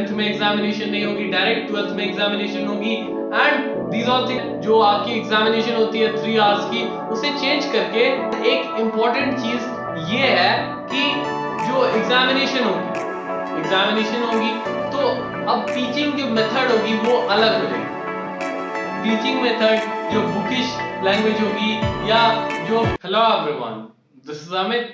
10th में examination नहीं होगी, डायरेक्ट 12th में एग्जामिनेशन होगी। एंड दीज ऑल थिंग्स, जो आपकी एग्जामिनेशन होती है 3 आवर्स की, उसे चेंज करके एक इंपॉर्टेंट चीज ये है कि जो एग्जामिनेशन होगी तो अब टीचिंग जो मेथड होगी वो अलग हो जाएगी। टीचिंग मेथड जो बुकिश लैंग्वेज होगी या जो hello everyone, this is Amit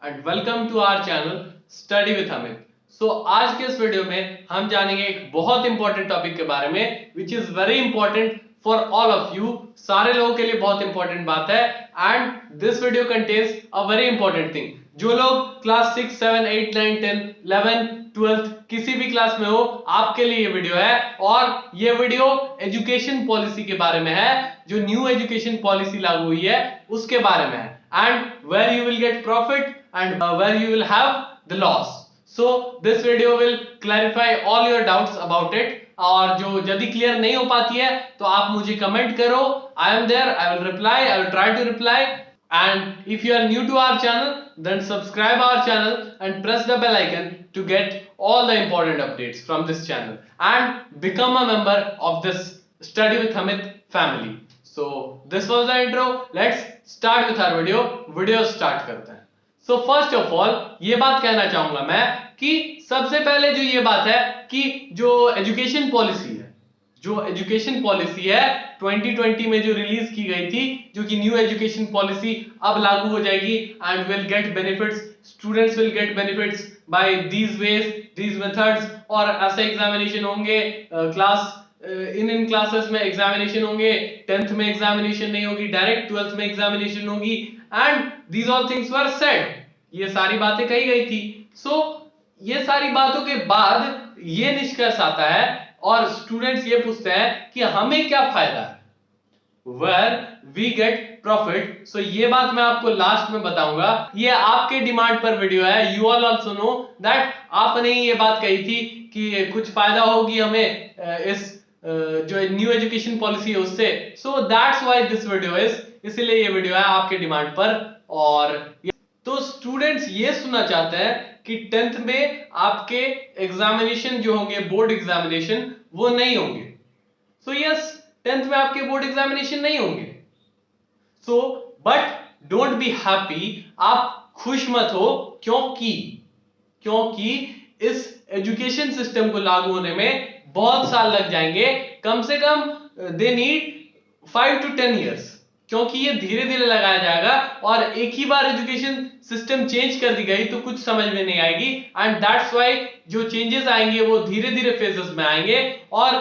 and welcome to our channel study with Amit. So आज के इस वीडियो में हम जानेंगे एक बहुत इंपॉर्टेंट टॉपिक के बारे में which is very important for all of you. सारे लोगों के लिए बहुत इंपॉर्टेंट बात है and this video contains a very important thing. जो लोग क्लास 6, 7, 8, 9, 10, 11, 12 किसी भी क्लास में हो, आपके लिए ये वीडियो है। और ये वीडियो एजुकेशन पॉलिसी के बारे में है, जो न्यू एजुकेशन पॉलिसी लागू हुई है उसके बारे में है, and where you will get profit and where you will have the loss. So this video will clarify all your doubts about it। और जो यदि क्लियर नहीं हो पाती है तो आप मुझे कमेंट करो, I am there, I will reply, I will try to reply। And if you are new to our channel, then subscribe our channel and press the bell icon to get all the important updates from this channel and become a member of this Study with Amit family। So this was the intro, let's start with our video start करते हैं। So first of all ये बात कहना चाहूंगा मैं कि सबसे पहले जो ये बात है कि जो एजुकेशन पॉलिसी है 2020 में जो रिलीज की गई थी, जो कि न्यू एजुकेशन पॉलिसी अब लागू हो जाएगी and will get benefits, students will get benefits by these ways, these methods. और ऐसे एग्जामिनेशन होंगे क्लास इन क्लासेस में एग्जामिनेशन होंगे, 10th में एग्जामिनेशन नहीं होगी, डायरेक्ट 12th में एग्जामिनेशन होगी and these all things were said. ये सारी बातें कही गई थी। सो ये सारी बातों के बाद ये निष्कर्ष आता है और स्टूडेंट्स ये पूछते हैं कि हमें क्या फायदा है, वेयर वी गेट प्रॉफिट। सो ये बात मैं आपको लास्ट में बताऊंगा। ये आपके डिमांड पर वीडियो है, you all also know that आपने ये बात कही थी कि कुछ फायदा होगी हमें इस जो न्यू एजुकेशन पॉलिसी है उससे। So that's why this video is, इसलिए ये वीडियो है आपके डिमांड पर। और तो स्टूडेंट्स ये सुनना चाहते हैं कि 10th में आपके एग्जामिनेशन जो होंगे, बोर्ड एग्जामिनेशन, वो नहीं होंगे। सो यस, 10th में आपके बोर्ड एग्जामिनेशन नहीं होंगे। So but don't be happy, आप खुश मत हो, क्योंकि इस एजुकेशन सिस्टम को लागू होने में बहुत साल लग जाएंगे, कम से कम दे नीड 5 to 10 years, क्योंकि ये धीरे धीरे लगाया जाएगा और एक ही बार एजुकेशन सिस्टम चेंज कर दी गई तो कुछ समझ में नहीं आएगी। एंड दैट्स व्हाई जो चेंजेस आएंगे वो धीरे धीरे फेजेस में आएंगे और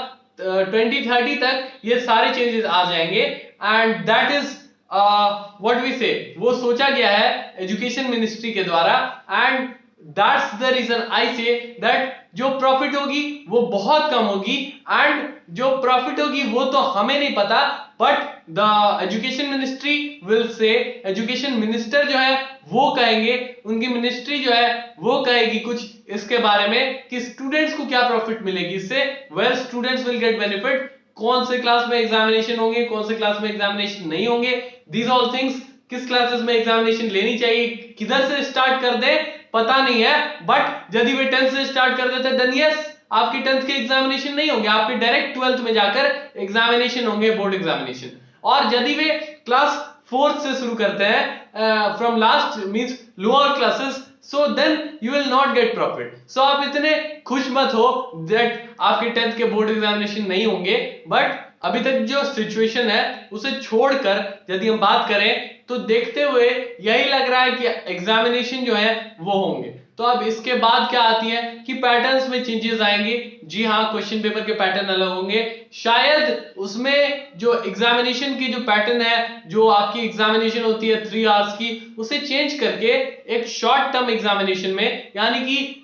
2030 तक ये सारे चेंजेस आ जाएंगे। And that is what we say, वो सोचा गया है एजुकेशन मिनिस्ट्री के द्वारा। And that's the reason I say that जो प्रॉफिट होगी वो बहुत कम होगी, एंड जो प्रॉफिट होगी वो तो हमें नहीं पता, but the education ministry will say, education minister जो है वो कहेंगे, उनकी मिनिस्ट्री जो है वो कहेगी कुछ इसके बारे में कि स्टूडेंट्स को क्या प्रॉफिट मिलेगी इससे। Well, students will get benefit, कौन से क्लास में एग्जामिनेशन होंगे, कौन से क्लास में एग्जामिनेशन नहीं होंगे, दीज ऑल थिंग्स, किस क्लासेस में एग्जामिनेशन लेनी चाहिए, किधर से स्टार्ट कर दे पता नहीं है। बट यदि वे 10th से स्टार्ट कर देते देन यस, आपके 10th के एग्जामिनेशन नहीं होंगे, आपके डायरेक्ट 12th में जाकर एग्जामिनेशन होंगे, बोर्ड एग्जामिनेशन। और यदि वे क्लास 4th से शुरू करते हैं from last means lower classes, so then you will not get profit. So आप इतने खुश मत हो दैट आपके 10th के बोर्ड एग्जामिनेशन नहीं होंगे। बट अभी तक जो सिचुएशन है उसे छोड़कर यदि हम बात करें तो देखते हुए यही लग रहा है कि एग्जामिनेशन जो है वो होंगे। तो अब इसके बाद क्या आती है कि पैटर्न्स में चेंजेस आएंगे। जी हाँ, क्वेश्चन पेपर के पैटर्न अलग होंगे, शायद उसमें जो एग्जामिनेशन की जो पैटर्न है, जो आपकी एग्जामिनेशन होती है 3 आवर्स की, उसे चेंज करके एक शॉर्ट टर्म एग्जामिनेशन में, यानी कि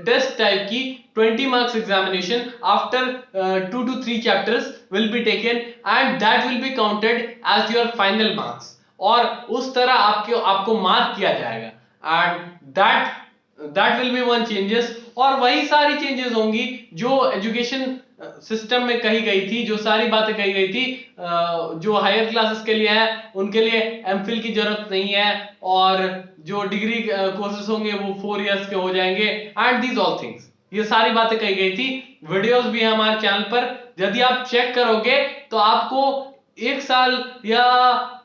टेस्ट टाइप की 20 marks examination after 2 to 3 chapters will be taken and that will be counted as your final marks। और उस तरह आपको मार्क किया जाएगा and that will be one changes. और वही सारी चेंजेस होंगी जो एजुकेशन सिस्टम में कही गई थी, जो सारी बातें कही गई थी, जो हायर क्लासेस के लिए है उनके लिए एमफिल की जरूरत नहीं है, और जो डिग्री कोर्सेज होंगे वो 4 इयर्स के हो जाएंगे एंड दीज ऑल थिंग्स। ये सारी बातें कही गई थी। वीडियोस भी है हमारे चैनल पर, यदि आप चेक करोगे तो आपको 1 साल या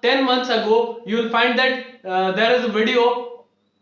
10 months ago you will find that there is a video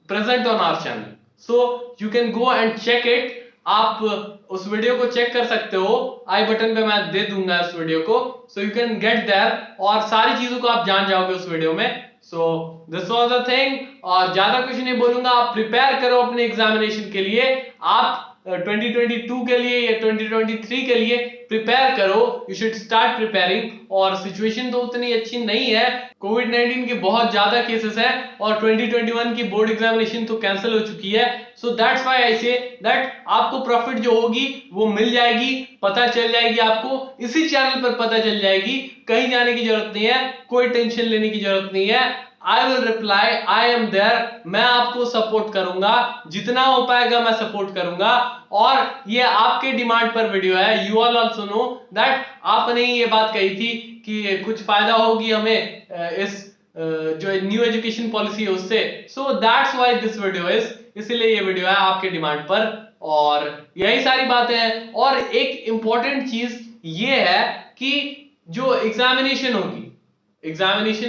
present on our channel, so you can go and check it. आप उस वीडियो को चेक कर सकते हो, आई बटन पे मैं दे दूंगा उस वीडियो को, so you can get there, और सारी चीजों को आप जान जाओगे उस वीडियो में। सो दिस वाज द थिंग, और ज्यादा कुछ नहीं बोलूंगा, आप प्रिपेयर करो अपने एग्जामिनेशन के लिए। आप 2022 के लिए या 2023 के लिए प्रिपेयर करो, यू शुड स्टार्ट प्रिपेयरिंग। और सिचुएशन तो उतनी अच्छी नहीं है, कोविड-19 के बहुत ज्यादा केसेस हैं, और 2021 की बोर्ड एग्जामिनेशन तो कैंसिल हो चुकी है। So that's why I say that आपको प्रॉफिट जो होगी वो मिल जाएगी, पता चल जाएगी, आपको इसी चैनल पर पता चल जाएगी, कहीं जाने की जरूरत नहीं है, कोई टेंशन लेने की जरूरत नहीं है। I will reply, I am there, मैं आपको सपोर्ट करूंगा, जितना हो पाएगा मैं सपोर्ट करूंगा। और ये आपके डिमांड पर वीडियो है, you all also know that आपने ये बात कही थी कि कुछ फायदा होगी हमें इस जो न्यू एजुकेशन पॉलिसी है उससे, so that's why this video is, इसीलिए ये वीडियो है आपके डिमांड पर, और यही सारी बातें हैं। और एक इंपॉर्टेंट चीज ये है कि जो एग्जामिनेशन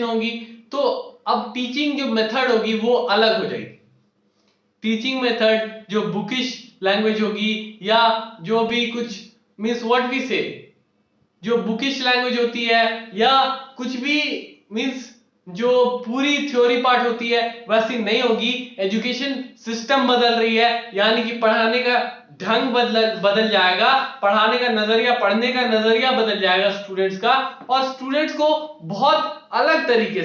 होगी तो अब टीचिंग जो मेथड होगी वो अलग हो जाएगी। टीचिंग मेथड जो बुकिश लैंग्वेज होगी, या जो भी कुछ मींस व्हाट वी से, जो बुकिश लैंग्वेज होती है, या कुछ भी मींस जो पूरी थ्योरी पार्ट होती है वैसी नहीं होगी। एजुकेशन सिस्टम बदल रही है, यानी कि पढ़ाने का ढंग बदल जाएगा, पढ़ाने का नजरिया, पढ़ने का नजरिया बदल जाएगा स्टूडेंट्स का, और स्टूडेंट्स को बहुत अलग तरीके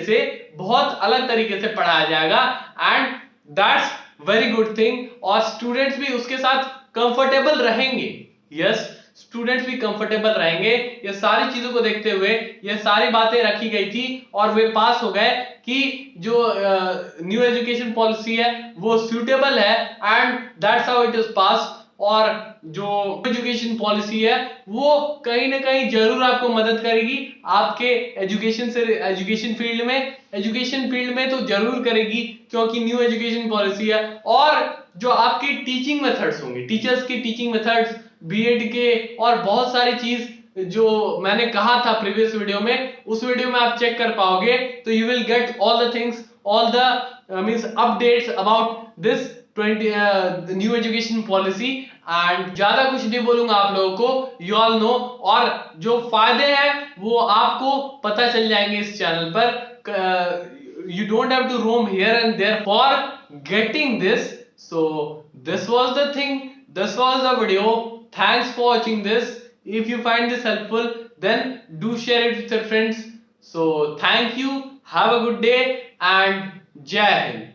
से पढ़ाया जाएगा, and that's very good thing. और स्टूडेंट्स भी उसके साथ कंफर्टेबल रहेंगे, यस स्टूडेंट्स भी कंफर्टेबल रहेंगे। ये सारी चीजों को देखते हुए ये सारी बातें रखी गई थी, और वे पास हो गए कि जो न्यू एजुकेशन पॉलिसी है वो सूटेबल है, and that's how it is pass. और जो एजुकेशन पॉलिसी है वो कहीं ना कहीं जरूर आपको मदद करेगी आपके एजुकेशन फील्ड में तो जरूर करेगी, क्योंकि न्यू एजुकेशन पॉलिसी है। और जो आपकी टीचिंग मेथड्स होंगे, टीचर्स की टीचिंग मेथड्स, बीएड के, और बहुत सारी चीज जो मैंने कहा था प्रीवियस वीडियो में, उस वीडियो में आप चेक कर पाओगे, तो you will get all the things, all the means updates about this new education policy. And ज्यादा कुछ नहीं बोलूंगा आप लोगों को, यू ऑल नो, और जो फायदे हैं वो आपको पता चल जाएंगे इस चैनल पर। You don't have to roam here and there for getting this. So this was the thing, this was the video. Thanks for watching this. If you find this helpful, then do share it with your friends. So thank you, have a good day, and Jai Hind.